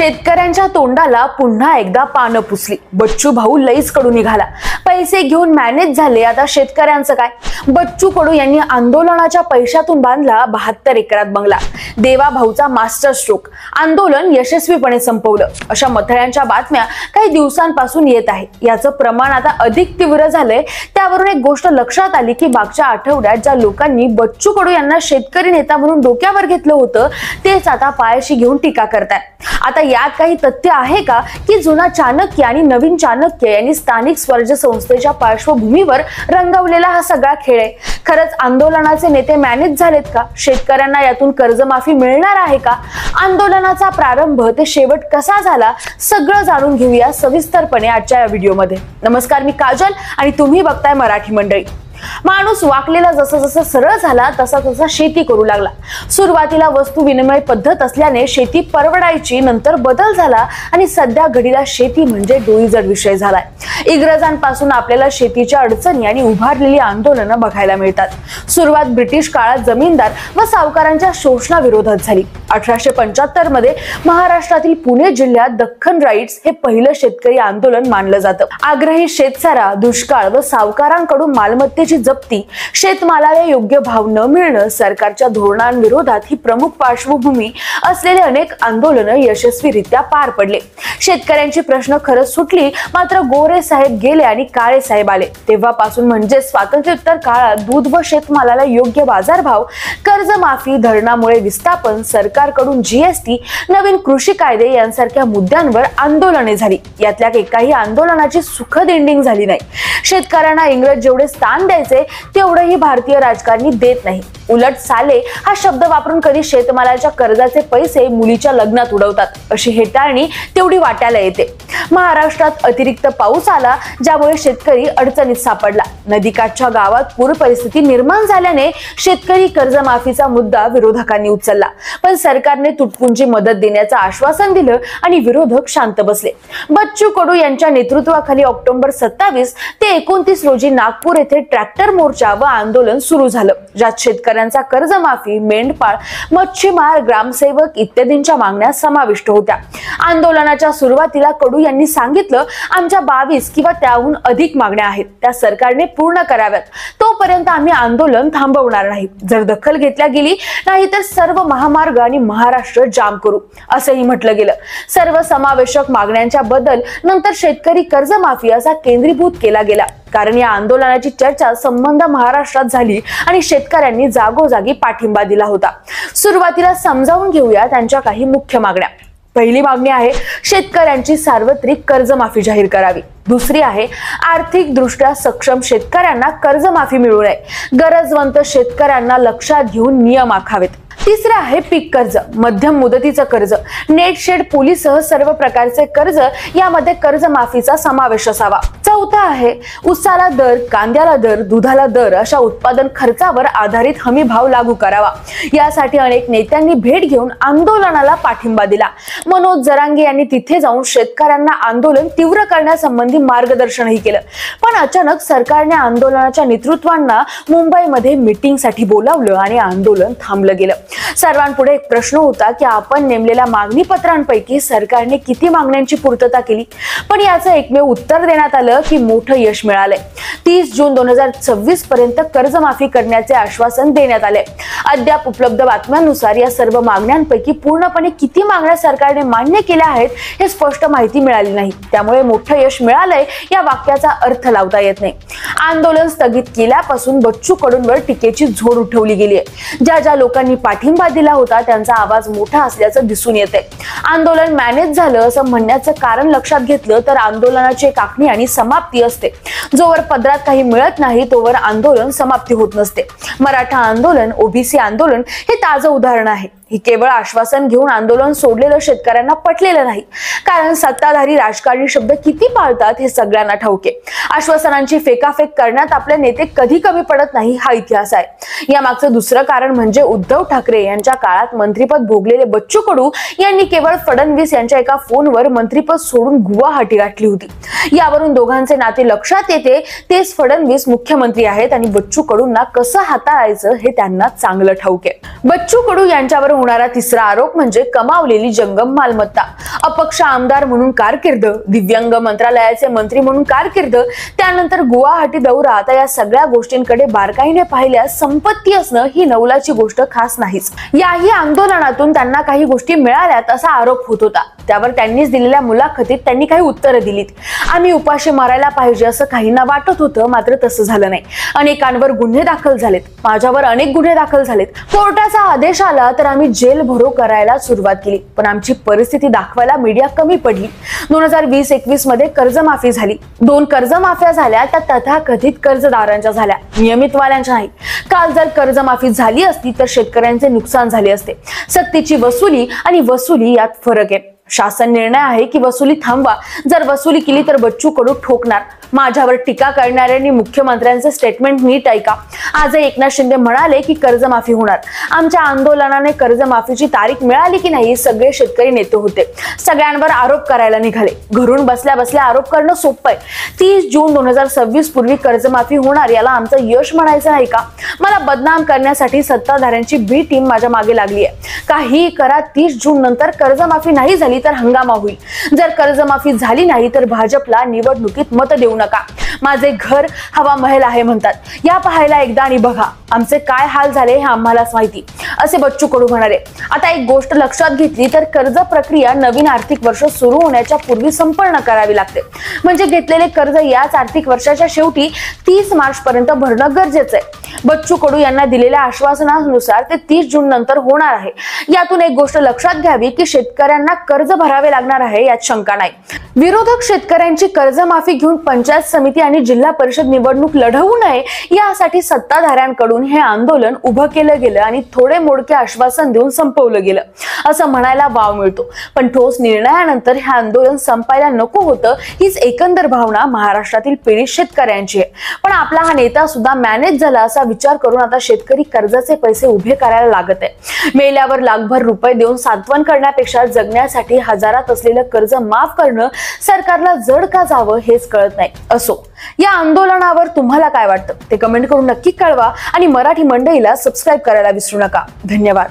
शेतकऱ्यांच्या तोंडाला पुन्हा एकदा पानं पुसली। बच्चू भाऊ लईच कडू निघाला। पैसे घेऊन मॅनेज झाले, आता शेतकऱ्यांचं काय? बच्चू कडू यांनी आंदोलनाच्या पैशातून बांधला 72 एकरात बंगला। देवा भाऊचा मास्टर स्ट्रोक, आंदोलन यशस्वीपणे संपवलं, अशा मथळ्यांच्या बातम्या काही दिवसांपासून येत आहे। याचं प्रमाण आता अधिक तीव्र झालंय। त्यावरून एक गोष्ट लक्षात आली की मागच्या आठवड्यात ज्या लोकांनी बच्चू कडू यांना शेतकरी नेता म्हणून डोक्यावर घेतलं होतं, तेच आता पायाशी घेऊन टीका करतात। आता यात काही तथ्य आहे का की जुना चाणक्य आणि नवीन चाणक्य यांनी स्थानिक स्वराज्य संस्थेच्या पार्श्वभूमीवर रंगवलेला हा सगळा खेळ आहे? खरंच आंदोलनाचे नेते मॅनेज झालेत का? शेतकऱ्यांना यातून कर्जमाफी मिळणार आहे का? आंदोलनाचा प्रारंभ ते शेवट कसा झाला, सगळं जाणून घेऊया सविस्तरपणे आजच्या या व्हिडिओमध्ये। नमस्कार, मी काजल आणि तुम्ही बघताय मराठी मंडळी। माणूस वाकलेला जसं जसं सरळ झाला तसा तसा शेती करू लागला। सुरुवातीला वस्तू विनिमय पद्धत असल्याने शेती परवडायची, नंतर बदल झाला आणि सध्या घडीला शेती म्हणजे डोईजड विषय झालाय। इंग्रजांपासून आपल्याला शेतीच्या अडचणी आणि उभारलेली आंदोलनं बघायला मिळतात। सुरुवात ब्रिटिश काळात जमीनदार व सावकारांच्या शोषणाविरोधात झाली। 1875 मध्ये महाराष्ट्रातील पुणे जिल्ह्यात दख्खन राईट्स हे पहिलं शेतकरी आंदोलन मानलं जातं। आग्रही शेतसारा, दुष्काळ व सावकारांकडून मालमत्तेची जप्ती, शेतमालाला योग्य भाव न मिळणं, सरकारच्या धोरणांविरोधात ही प्रमुख पार्श्वभूमी असलेले अनेक आंदोलनं यशस्वीरित्या पार पडले। शेतकऱ्यांची प्रश्न खरंच सुटली, मात्र गोरे साहेब गेले आणि काळे साहेब आले। तेव्हापासून म्हणजे स्वातंत्र्योत्तर काळात दूध व शेतमालाला योग्य बाजारभाव, कर्जमाफी, धरणामुळे विस्थापन, सरकारकडून जीएसटी, नवीन कृषी कायदे यांसारख्या मुद्द्यांवर आंदोलने झाली। यातल्या एकाही आंदोलनाची सुखद एंडिंग झाली नाही। शेतकऱ्यांना इंग्रज जेवढे स्थान द्यायचे तेवढेही भारतीय राजकारणी देत नाही। उलट साले हा शब्द वापरून कधी शेतमालाच्या कर्जाचे पैसे मुलीच्या लग्नात उडवतात, अशी हेटाळणी तेवढी वाट्याला येते। महाराष्ट्रात अतिरिक्त पाऊस आला, ज्यामुळे शेतकरी अडचणीत सापडला। नदीकाठच्या गावात पूर परिस्थिती निर्माण झाल्याने शेतकरी कर्जमाफीचा मुद्दा विरोधकांनी उचलला, पण सरकारने तुटपुंजी मदत देण्याचं आश्वासन दिलं आणि विरोधक शांत बसले। बच्चू कडू यांच्या नेतृत्वाखाली ऑक्टोबर 27 ते 29 रोजी नागपूर येथे ट्रॅक्टर मोर्चा व आंदोलन सुरू झालं, ज्यात शेतकऱ्यांचा कर्जमाफी, मेंढपाळ, मच्छीमार, ग्रामसेवक इत्यादींच्या मागण्या समाविष्ट होत्या। आंदोलनाच्या सुरुवातीला कडू यांनी सांगितलं, आमच्या 22 किंवा त्याहून अधिक मागण्या आहेत, त्या सरकारने पूर्ण कराव्यात, तोपर्यंत आम्ही आंदोलन थांबवणार नाही। जर दखल घेतल्या गेली नाही तर सर्व महामार्ग आणि महाराष्ट्र जाम करू, असंही म्हटलं गेलं। सर्व समावेशक मागण्यांच्या बदल नंतर शेतकरी कर्जमाफी असा केंद्रीभूत केला गेला, कारण या आंदोलनाची चर्चा संबंध महाराष्ट्रात झाली आणि शेतकऱ्यांनी जागोजागी पाठिंबा दिला होता। सुरुवातीला समजावून घेऊया त्यांच्या काही मुख्य मागण्या। पहिली मागणी आहे शेतकऱ्यांची सार्वत्रिक कर्जमाफी जाहीर करावी। दुसरी आहे आर्थिक दृष्ट्या सक्षम शेतकऱ्यांना कर्जमाफी मिळू नये, गरजवंत शेतकऱ्यांना लक्षात घेऊन नियम आखावेत। तिसरं आहे पीक कर्ज, मध्यम मुदतीचं कर्ज, नेट शेड पोलीससह सर्व प्रकारचे कर्ज, यामध्ये कर्जमाफीचा समावेश असावा। चौथा आहे उसाला दर, कांद्याला दर, दुधाला दर अशा उत्पादन खर्चावर आधारित हमी भाव लागू करावा। यासाठी अनेक नेत्यांनी भेट घेऊन आंदोलनाला पाठिंबा दिला। मनोज जरांगे यांनी तिथे जाऊन शेतकऱ्यांना आंदोलन तीव्र करण्यासंबंधी मार्गदर्शनही केलं, पण अचानक सरकारने आंदोलनाच्या नेतृत्वांना मुंबईमध्ये मीटिंगसाठी बोलावलं आणि आंदोलन थांबलं गेलं। सर्वांपुढे एक प्रश्न होता की आपण नेमलेल्या मागणी पत्रांपैकी सरकारने किती मागण्यांची पूर्तता केली, पण याचं एकमेव उत्तर देण्यात आलं की मोठं यश मिळालंय। 30 जून 2026 पर्यंत कर्जमाफी करण्याचे आश्वासन देण्यात आले। अद्याप उपलब्ध बातम्यांनुसार या सर्व मागण्यांपैकी पूर्णपणे किती मागण्या सरकारने मान्य केल्या आहेत हे स्पष्ट माहिती मिळाली नाही, त्यामुळे मोठं यश मिळालंय या वाक्याचा अर्थ लावता येत नाही। आंदोलन स्थगित केल्यापासून बच्चू कडूंवर टीकेची झोड उठवली गेली आहे। ज्या लोकांनी पाठिंबा दिला होता त्यांचा आवाज मोठा असल्याचं दिसून येते। आंदोलन मॅनेज झालं असं म्हणण्याचं कारण लक्षात घेतलं तर आंदोलनाची एक आखणी आणि समाप्ती असते। जोवर पदरात काही मिळत नाही तोवर आंदोलन समाप्ती होत नसते। मराठा आंदोलन, ओबीसी आंदोलन हे ताजं उदाहरण आहे। ही केवळ आश्वासन घेऊन आंदोलन सोडलेलं शेतकऱ्यांना पटलेलं नाही, कारण सत्ताधारी राजकारणी शब्द किती पाळतात हे सगळ्यांना ठाऊक आहे। आश्वासनांची फेकाफेक करण्यात आपले नेते कधी कमी पडत नाही हा इतिहास आहे। यामागचं दुसरं कारण म्हणजे उद्धव ठाकरे यांच्या काळात मंत्रिपद भोगलेले बच्चू कडू यांनी केवळ फडणवीस यांच्या एका फोनवर मंत्रिपद सोडून गुवाहाटी गाठली होती। यावरून दोघांचे नाते लक्षात येते, तेच फडणवीस मुख्यमंत्री आहेत आणि बच्चू कडूंना कसं हाताळायचं हे त्यांना चांगलं ठाऊक आहे। बच्चू कडू यांच्यावर होणारा तिसरा आरोप म्हणजे कमावलेली जंगम मालमत्ता। अपक्ष आमदार म्हणून कारकीर्द, दिव्यांग मंत्रालयाचे मंत्री म्हणून कारकीर्द, त्यानंतर गुवाहाटी दौरा, आता या सगळ्या गोष्टींकडे बारकाईने पाहिल्यास संपत्ती असणं ही नवलाची गोष्ट खास नाहीच. याही आंदोलनातून त्यांना काही गोष्टी मिळाल्यात असा आरोप होत होता. त्यावर त्यांनीच दिलेल्या मुलाखतीत त्यांनी काही उत्तरं दिलीत. आम्ही उपाशी मारायला पाहिजे असं काहींना वाटत होतं, मात्र तसं झालं नाही. अनेकांवर गुन्हे दाखल झालेत, माझ्यावर अनेक गुन्हे दाखल झालेत. कोर्टाचा आदेश आला तर आम्ही जेल भरो करायला सुरुवात केली, पण आमची परिस्थिती दाखवायला मीडिया कमी पडली. 2020-21 मध्ये कर्जमाफी झाली. 2 कर्जमाफ्या झाल्या, त्या तथाकथित कर्जदारांच्या झाल्या, नियमितवाल्यांच्या नाही. काल जर कर्जमाफी झाली असती तर शेतकऱ्यांचे नुकसान झाले असते. सक्तीची वसुली आणि वसुली यात फरक आहे. शासन निर्णय आहे की वसुली थांबवा, जर वसुली केली तर बच्चू कडू ठोकणार. माझ्यावर टीका करणाऱ्यांनी मुख्यमंत्र्यांचे स्टेटमेंट नीट ऐका. आज एकनाथ शिंदे म्हणाले की कर्जमाफी होणार. आमच्या आंदोलनाने कर्जमाफीची तारीख मिळाली की नाही, सगळे शेतकरी नेते होते, सगळ्यांवर आरोप करायला निघाले. घरून बसल्या बसल्या आरोप करणं सोपं आहे. 30 जून 2026 पूर्वी कर्जमाफी होणार, याला आमचं यश म्हणायचं नाही का? मला बदनाम करण्यासाठी सत्ताधाऱ्यांची बी टीम माझ्या मागे लागली आहे. काही करा, 30 जून नंतर कर्जमाफी नाही झाली तर हंगामा होईल. जर कर्जमाफी झाली नाही तर भाजपला निवडणुकीत मत देऊ नका. माझे घर हवा महल आहे म्हणतात, या पाहायला एकदा आणि बघा आमचे काय हाल झाले हे आम्हालाच माहिती, असे बच्चू कडू म्हणाले. आता एक गोष्ट लक्षात घेतली तर कर्ज प्रक्रिया नवीन आर्थिक वर्ष सुरू होण्याच्या पूर्वी संपन्न करावी लागते. म्हणजे घेतलेले कर्ज याच आर्थिक वर्षाच्या शेवटी 30 मार्च पर्यंत भरणं गरजेचं आहे. बच्चू कडू यांना दिलेल्या आश्वासनानुसार ते 30 जून नंतर होणार आहे. यातून एक गोष्ट लक्षात घ्यावी की शेतकऱ्यांना कर्ज भरावे लागणार आहे, यात शंका नाही. विरोधक शेतकऱ्यांची कर्जमाफी घेऊन पंचायत समिती आणि जिल्हा परिषद निवडणूक लढवू नये यासाठी सत्ताधाऱ्यांकडून हे आंदोलन उभं केलं गेलं आणि थोडे मोडके आश्वासन देऊन संपवलं गेलं असं म्हणायला वाव मिळतो. पण ठोस निर्णयानंतर हे आंदोलन संपायला नको होतं, हीच एकंदर भावना महाराष्ट्रातील पीडित शेतकऱ्यांची आहे. पण आपला हा नेता सुद्धा मॅनेज झाला असा विचार करून आता शेतकरी कर्जाचे पैसे उभे करायला लागत आहे. मेल्यावर लाखभर रुपये देऊन सांत्वन करण्यापेक्षा जगण्यासाठी हजारात असलेलं कर्ज माफ करणं सरकारला जड का जावं हेच कळत नाही. असो, या आंदोलनावर तुम्हाला काय वाटतं ते कमेंट करून नक्की कळवा आणि मराठी मंडईला सबस्क्राईब करायला विसरू नका. धन्यवाद.